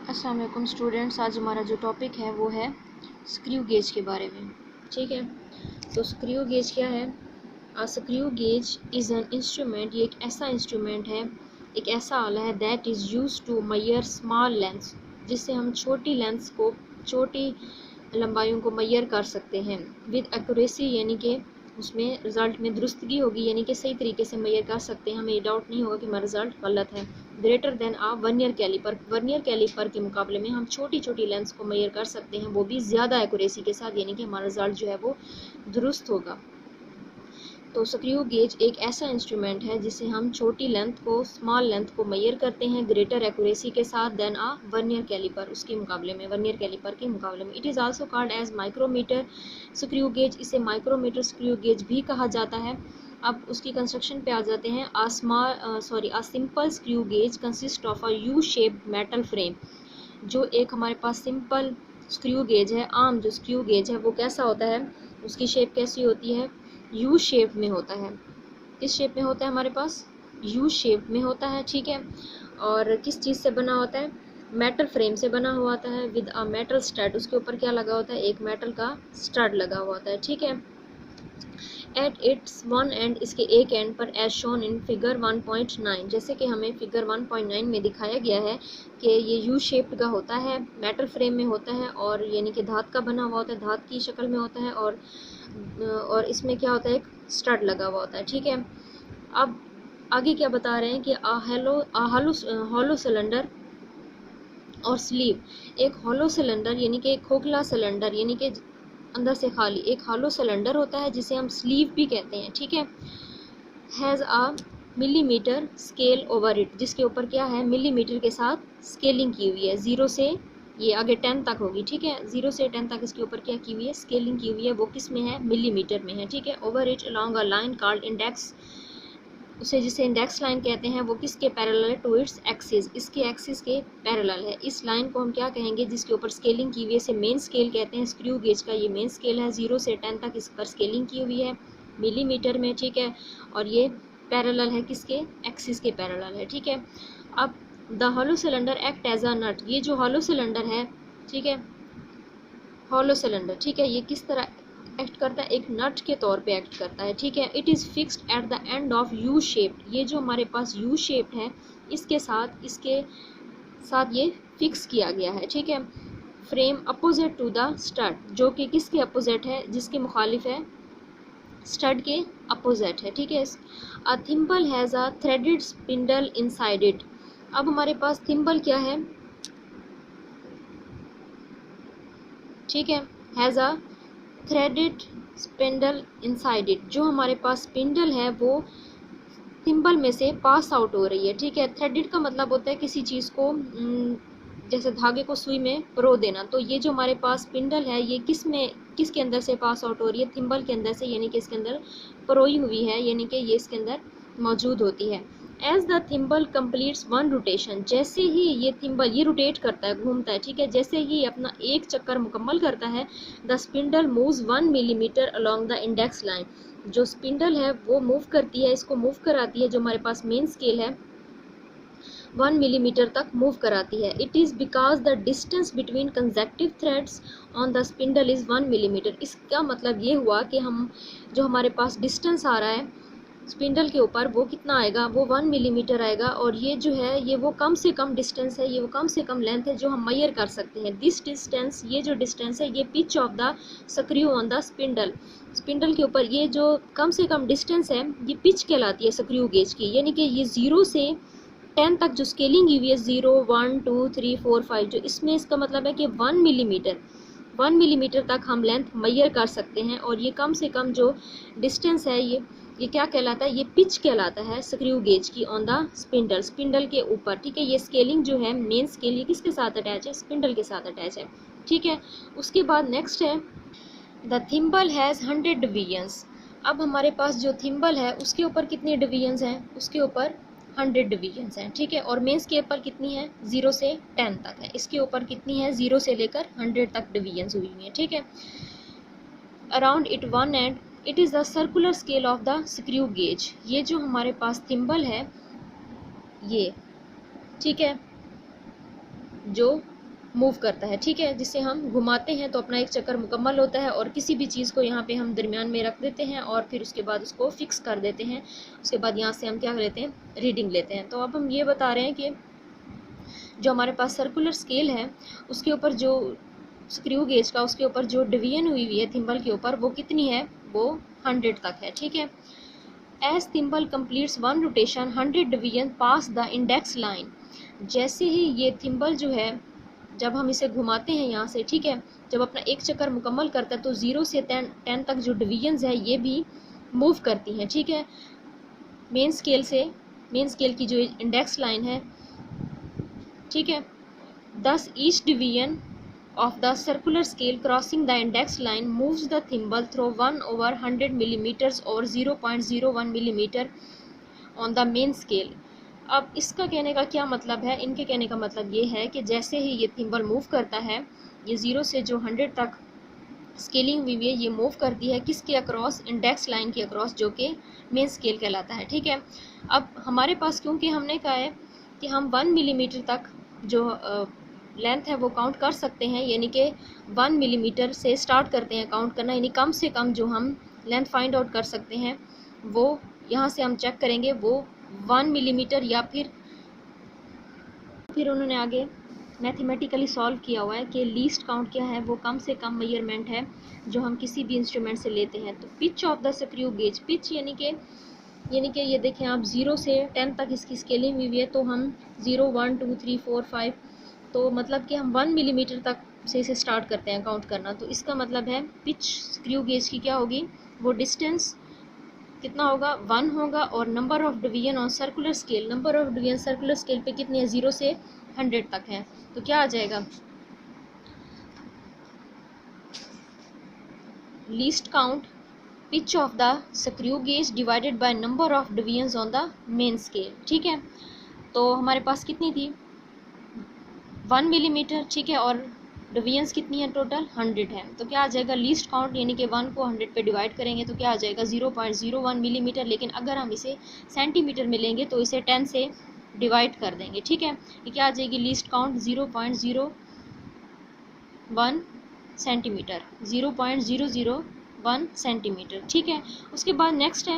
अस्सलाम वालेकुम स्टूडेंट्स। आज हमारा जो टॉपिक है वो है स्क्रू गेज के बारे में। ठीक है, तो स्क्रू गेज क्या है? Screw gauge is an instrument, ये एक ऐसा इंस्ट्रूमेंट है, एक ऐसा आला है that is use to measure small lengths, जिससे हम छोटी लेंथ्स को, छोटी लंबाइयों को मेजर कर सकते हैं विद एक्यूरेसी, यानी कि उसमें रिज़ल्ट में दुरुस्तगी होगी, यानी कि सही तरीके से मेजर कर सकते हैं, हमें ये डाउट नहीं होगा कि हमारा रिज़ल्ट गलत है। Greater than vernier calliper, vernier calliper के मुकाबले में हम छोटी छोटी लेंस को मेजर कर सकते हैं, वो भी ज़्यादा एक्यूरेसी के साथ, यानी कि हमारा रिजल्ट जो है वो दुरुस्त होगा। तो स्क्रू गेज एक ऐसा इंस्ट्रूमेंट है जिसे हम छोटी लेंथ को, स्मॉल लेंथ को मेजर करते हैं ग्रेटर एक्यूरेसी के साथ देन वर्नियर कैलिपर, उसके मुकाबले में, वर्नियर कैलिपर के मुकाबले में। It is also called as micrometer screw gauge, इसे माइक्रोमीटर स्क्रू गेज भी कहा जाता है। अब उसकी कंस्ट्रक्शन पे आ जाते हैं। A simple screw gauge consist of a U shaped metal frame. जो एक हमारे पास सिंपल स्क्रू गेज है, आम जो स्क्रू गेज है, वो कैसा होता है, उसकी शेप कैसी होती है? यू शेप में होता है। किस शेप में होता है? हमारे पास यू शेप में होता है। ठीक है, और किस चीज़ से बना होता है? मेटल फ्रेम से बना हुआ होता है विद अ मेटल स्टड। उसके ऊपर क्या लगा होता है? एक मेटल का स्टड लगा हुआ होता है। ठीक है, एट इट्स वन एंड, इसके एक एंड पर एज शोन इन फिगर 1.9, जैसे कि हमें फिगर 1.9 में दिखाया गया है कि ये यू शेप्ड का होता है, मेटल फ्रेम में होता है, और यानी कि धात का बना हुआ होता है, धात की शक्ल में होता है, और इसमें क्या होता है? एक स्टड लगा हुआ होता है। ठीक है, अब आगे क्या बता रहे हैं कि हॉलो सिलेंडर और स्लीव। एक हॉलो सिलेंडर यानी कि एक खोखला सिलेंडर, यानी कि अंदर से खाली, एक हॉलो सिलेंडर होता है जिसे हम स्लीव भी कहते हैं। ठीक है, has a millimetre scale over it, जिसके ऊपर क्या है? मिलीमीटर के साथ स्केलिंग की हुई है, 0 से ये आगे 10 तक होगी। ठीक है, 0 से 10 तक इसके ऊपर क्या की हुई है? स्केलिंग की हुई है। वो किस में है? मिलीमीटर में है। ठीक है, over it along a line called index, उसे जिसे इंडेक्स लाइन कहते हैं, वो किसके पैरेलल है? टू इट्स एक्सिस, इसके एक्सिस के पैरेलल है। इस लाइन को हम क्या कहेंगे? जिसके ऊपर स्केलिंग की हुई है, इसे मेन स्केल कहते हैं। स्क्रू गेज का ये मेन स्केल है, 0 से 10 तक इस पर स्केलिंग की हुई है मिलीमीटर में। ठीक है, और ये पैरेलल है, किसके? एक्सिस के पैरेलल है। ठीक है, अब the hollow cylinder act as a nut, ये जो हॉलो सिलेंडर है, ठीक है, हॉलो सिलेंडर, ठीक है, ये किस तरह एक्ट करता है? एक नट के तौर पे एक्ट करता है। ठीक है, it is fixed at the end of U shaped, ये जो हमारे पास यू शेप्ड है, इसके साथ ये फिक्स किया गया है। ठीक है, frame opposite to the stud, जो कि किसके अपोजिट है? जिसके मुखालिफ है, स्टड के अपोजिट है। ठीक है, a thimble has a threaded spindle inside it. अब हमारे पास थिम्बल क्या है? ठीक है, has a threaded spindle inside it, जो हमारे पास स्पिंडल है वो थिम्बल में से पास आउट हो रही है। ठीक है, थ्रेडेड का मतलब होता है किसी चीज़ को जैसे धागे को सुई में परो देना। तो ये जो हमारे पास स्पिंडल है, ये किसके अंदर से पास आउट हो रही है? थिम्बल के अंदर से, यानी कि इसके अंदर परोई हुई है, यानी कि ये इसके अंदर मौजूद होती है। As the thimble completes one rotation, जैसे ही ये थिम्बल ये रोटेट करता है, घूमता है, ठीक है, जैसे ही अपना एक चक्कर मुकम्मल करता है, the spindle moves 1 millimetre along the index line, जो स्पिंडल है वो मूव करती है, इसको मूव कराती है, जो हमारे पास मेन स्केल है 1 मिलीमीटर तक मूव कराती है। It is because the distance between consecutive threads on the spindle is 1 millimetre. इसका मतलब ये हुआ कि हम जो हमारे पास डिस्टेंस आ रहा है स्पिंडल के ऊपर, वो कितना आएगा? वो 1 मिलीमीटर आएगा। और ये जो है, ये वो कम से कम डिस्टेंस है, ये वो कम से कम लेंथ है जो हम मेजर कर सकते हैं। दिस डिस्टेंस, ये जो डिस्टेंस है, ये pitch of the screw on the spindle, spindle के ऊपर ये जो कम से कम डिस्टेंस है, ये पिच कहलाती है स्क्रू गेज की। यानी कि ये 0 से 10 तक जो स्केलिंग हुई है, 0 1 2 3 4 5, जो इसमें इसका मतलब है कि 1 मिलीमीटर तक हम लेंथ मेजर कर सकते हैं। और ये कम से कम जो डिस्टेंस है, ये क्या कहलाता है? ये पिच कहलाता है स्क्रू गेज की ऑन द स्पिंडल, स्पिंडल के ऊपर। ठीक है, ये स्केलिंग जो है, मेन स्केल, ये किसके साथ अटैच है? स्पिंडल के साथ अटैच है। ठीक है, उसके बाद नेक्स्ट है द थिम्बल हैज़ 100 डिवीजन्स। अब हमारे पास जो थिम्बल है उसके ऊपर कितने डिवीजन्स हैं? उसके ऊपर 100 डिवीजन्स हैं। ठीक है, और मेन स्केल पर कितनी है? 0 से 10 तक है। इसके ऊपर कितनी है? 0 से लेकर 100 तक डिवीजन्स हुई हुई हैं। ठीक है, around it one and it is the circular scale of the screw gauge. ये जो हमारे पास थिम्बल है, ये, ठीक है, जो मूव करता है, ठीक है। जिससे हम घुमाते हैं तो अपना एक चक्कर मुकम्मल होता है, और किसी भी चीज़ को यहाँ पे हम दरमियान में रख देते हैं और फिर उसके बाद उसको फिक्स कर देते हैं। उसके बाद यहाँ से हम क्या लेते हैं, रीडिंग लेते हैं। तो अब हम ये बता रहे हैं कि जो हमारे पास सर्कुलर स्केल है उसके ऊपर जो स्क्रू गेज का उसके ऊपर जो डिवीजन हुई है थिम्बल के ऊपर, वो कितनी है, वो 100 तक है, ठीक है। As thimble completes one rotation 100 division pass the index line. जैसे ही ये थिम्बल जो है, जब हम इसे घुमाते हैं यहाँ से, ठीक है, जब अपना एक चक्कर मुकम्मल करता है तो 0 से 10 तक जो डिवीजन्स है ये भी मूव करती हैं, ठीक है, मेन स्केल की जो इंडेक्स लाइन है, ठीक है। दस each division of the circular scale crossing the index line moves the thimble through 1/100 millimeters or 0.01 millimeter on the main scale। अब इसका कहने का क्या मतलब है, इनके कहने का मतलब ये है कि जैसे ही ये थिम्बल मूव करता है, ये 0 से जो 100 तक स्केलिंग हुई है ये मूव करती है किसके अक्रॉस, इंडेक्स लाइन के अक्रॉस, जो कि मेन स्केल कहलाता है, ठीक है। अब हमारे पास क्योंकि हमने कहा है कि हम 1 मिलीमीटर तक जो लेंथ है वो काउंट कर सकते हैं, यानी कि 1 मिलीमीटर से स्टार्ट करते हैं काउंट करना, यानी कम से कम जो हम लेंथ फाइंड आउट कर सकते हैं वो यहाँ से हम चेक करेंगे, वो 1 मिलीमीटर, या फिर उन्होंने आगे मैथमेटिकली सॉल्व किया हुआ है कि लीस्ट काउंट क्या है, वो कम से कम मेजरमेंट है जो हम किसी भी इंस्ट्रूमेंट से लेते हैं। तो pitch of the screw gauge, pitch यानी कि ये देखें आप 0 से 10 तक इसकी स्केलिंग हुई है, तो हम 0 1 2 3 4 5, तो मतलब कि हम 1 मिलीमीटर तक से इसे स्टार्ट करते हैं काउंट करना। तो इसका मतलब है पिच स्क्रू गेज की क्या होगी, वो डिस्टेंस कितना होगा, 1 होगा, और number of division on circular scale, number of division circular scale पे कितनी है, 0 से 100 तक है। तो क्या आ जाएगा, least count pitch of the screw gauge divided by number of divisions on the main scale, ठीक है। तो हमारे पास कितनी थी, 1 मिलीमीटर, ठीक है, और डिवीजन्स कितनी है, टोटल 100 है। तो क्या आ जाएगा, लीस्ट काउंट यानी कि 1 को 100 पे डिवाइड करेंगे तो क्या आ जाएगा, 0.01 मिलीमीटर। लेकिन अगर हम इसे सेंटीमीटर में लेंगे तो इसे 10 से डिवाइड कर देंगे, ठीक है। ये क्या आ जाएगी, लीस्ट काउंट 0.01 सेंटीमीटर, 0.001 सेंटीमीटर, ठीक है। उसके बाद नेक्स्ट है